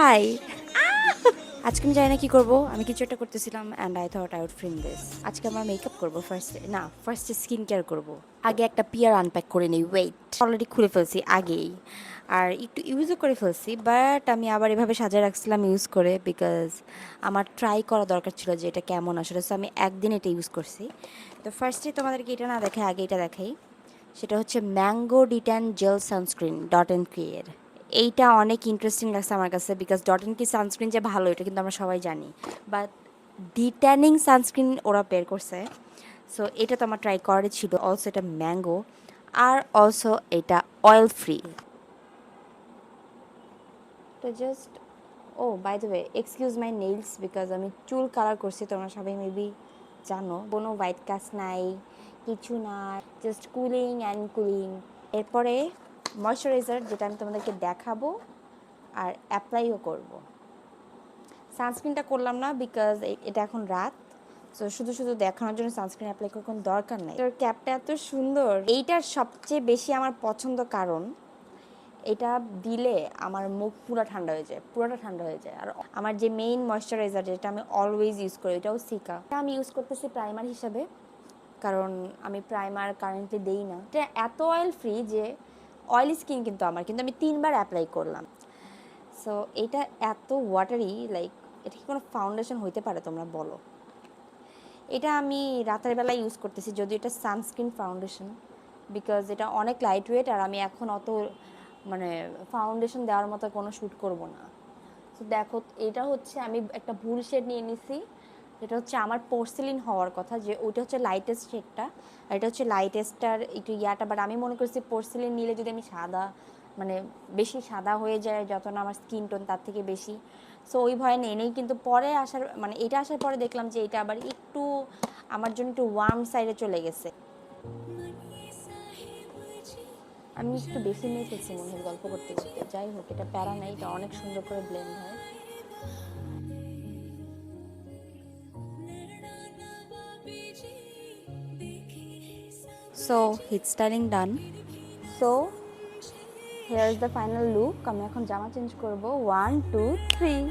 High. আজকে আমি জানি না কি করব, আমি কিছু একটা করতেছিলাম and I thought I would film this. আজকে আমার মেকআপ করবো ফার্স্টে স্কিন কেয়ার করব। আগে একটা পিয়ার আনপ্যাক করে নিই, ওয়েট অলরেডি খুলে ফেলছি আগেই, আর একটু ইউজও করে ফেলছি, বাট আমি আবার এভাবে সাজিয়ে রাখছিলাম ইউজ করে, বিকজ আমার ট্রাই করা দরকার ছিল যে এটা কেমন আসলে। সো আমি একদিন এটা ইউজ করছি। তো ফার্স্টে তোমাদেরকে এটা না দেখাই, আগে এটা দেখাই। সেটা হচ্ছে mango detan gel sunscreen dot and ক্রিয়ের। এইটা অনেক ইন্টারেস্টিং লাগছে আমার কাছে, because dot and key sunscreen যে ভালো এটা কিন্তু আমরা সবাই জানি, বাট ডিট্যানিং সানস্ক্রিন ওরা বের করছে। সো এটা তো আমার ট্রাই করারই ছিল। অলসো এটা ম্যাঙ্গো, আর অলসো এটা অয়েল ফ্রি। তো just, oh by the way excuse my nails, because আমি চুল কালার করছি, তোমরা সবাই মেবি জানো। কোনো হোয়াইট কাস্ট নাই, কিছু না, জাস্ট কুলিং অ্যান্ড কুলিং। এরপরে ময়শ্চারাইজার, যেটা আমি তোমাদেরকে দেখাবো আর অ্যাপ্লাইও করব। সানস্ক্রিনটা করলাম না, বিকজ এটা এখন রাত, সো শুধু শুধু দেখানোর জন্য সানস্ক্রিন অ্যাপ্লাই করার কোনো দরকার নাই। এটার ক্যাপটা এত সুন্দর, এইটার সবচেয়ে বেশি আমার পছন্দ, কারণ এটা দিলে আমার মুখ পুরো ঠান্ডা হয়ে যায়, পুরোটা ঠান্ডা হয়ে যায়। আর আমার যে মেইন ময়শ্চারাইজার, যেটা আমি অলওয়েজ ইউজ করি, এটাও সিকা। এটা আমি ইউজ করতেছি প্রাইমার হিসাবে, কারণ আমি প্রাইমার কারেন্টলি দেই না। এটা এত অয়েল ফ্রি যে অয়েলি স্কিন কিন্তু আমার, কিন্তু আমি 3বার অ্যাপ্লাই করলাম। সো এটা এত ওয়াটারি, লাইক এটা কি কোনো ফাউন্ডেশন হইতে পারে তোমরা বলো? এটা আমি রাতের বেলা ইউজ করতেছি, যদিও এটা সানস্ক্রিন ফাউন্ডেশন, বিকজ এটা অনেক লাইট ওয়েট, আর আমি এখন অত মানে ফাউন্ডেশন দেওয়ার মতো কোনো শ্যুট করব না। তো দেখো, এটা হচ্ছে আমি একটা ভুল শেড নিয়ে নিছি। এটা হচ্ছে আমার পোর্সেলিন হওয়ার কথা, যে ওইটা হচ্ছে লাইটেস্ট শেডটা, আর এটা হচ্ছে লাইটেস্টটার একটু ইয়াটা। বাট আমি মনে করছি পোর্সেলিন নিলে যদি আমি সাদা, মানে বেশি সাদা হয়ে যায়, যত না আমার স্কিন টোন তার থেকে বেশি। সো ওই ভয় নেই, কিন্তু পরে আসার, মানে এটা আসার পরে দেখলাম যে এটা আবার একটু আমার জন্য একটু ওয়ার্ম সাইডে চলে গেছে। আমি একটু বেশি নিয়ে ফেলছি মনে হয় গল্প করতে করতে। যাই হোক, এটা প্যারা নাই, এটা অনেক সুন্দর করে ব্লেন্ড হয়। So heat styling done. So here is the final look. আমি এখন জামা চেঞ্জ করব। 1 2 3।